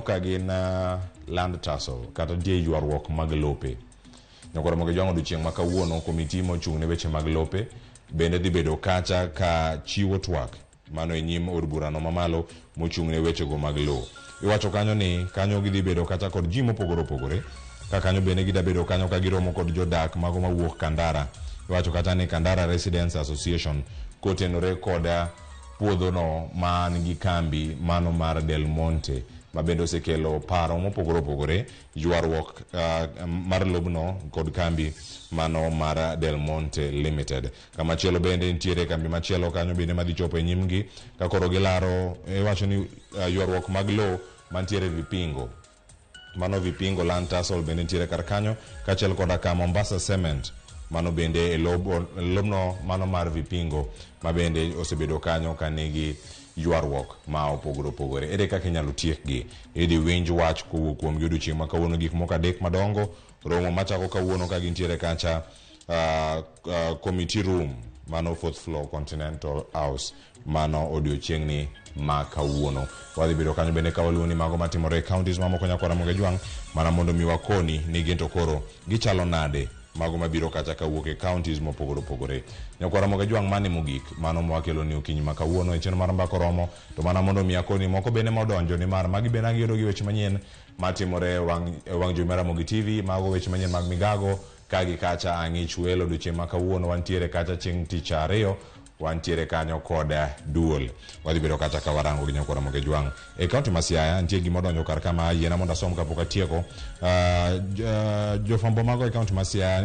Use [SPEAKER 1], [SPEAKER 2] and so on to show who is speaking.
[SPEAKER 1] Ka gin land tussle kata die ywaruok mag lope. Nyakoro moge jwango duchieng' ma kawuono komiti mochung' ne weche mag lope bende dhi bedo kacha ka chiwo twak mano e nyim od burano mamalo mochung' ne weche go mag lo. Iwacho kanyo ni kanyo gidhi bedo kacha kod ji mopogore opogore, ka kanyo bende gida bedo kanyo ka giromo kod jodak mago mawuok Kandara. Iwacho kata ni Kandara Residents Association kotenore koda puodho no man gi kambi mano mar Del Monte ma bende osekelo paro mopogore opogore, ywaruok mar lobno kod kambi mano mar Del Monte Limited. Kama chielo bende nitiere kambi machielo kanyo bende madhi chopo e nyimgi ka koro gilaro iwacho ni ywaruok mag lo mantiere Vipingo. Mano Vipingo land tussle bende nitiere kar kanyo kachiel koda ka Mombasa Cement mano bende e lobno mano mar Vipingo ma bende osebedo kanyo ka nigi ywaruok ma opogore opogore. Ere kaka inyalo tiekgi? Idhi winj wach kowuok kuom odiechieng' ma kawuono gik moko adek madongo. Romo machako kawuono ka gintiere kacha committee room mano 4th floor Continental House mano odiechieng' ni ma kawuono. Wadhi bedo kanyo bende ka waluoni mago matimore counties mamoko Nyakwara Moge Jwang' mana mondo mi wakoni ni gento koro gichalo nade mago mabiro kacha kawuok e counties mopogore opogore. Nyakwara Moge Jwang' mane mogik mano mwakelo ni okinyi ma kawuono e chenro mar mbako romo to mana mondo mi akoni moko bende modonjo ni mar magi bende angiyudo gi weche manyien matimore wang' jowi mar Ramogi TV, mago weche manyien mag migago kagi kacha ang'ich welo odiechieng' ma kawuono wantiere kacha chieng' tich ariyo wantiere kanyo koda duol. Wadhi bedo kacha ka warango gi Nyakwara Moge Jwang'. E kaunti ma Siaya nitie gima odonjo kar kama yiena mondo asom kapok atieko. Jofwambo mago e kaunti ma Siaya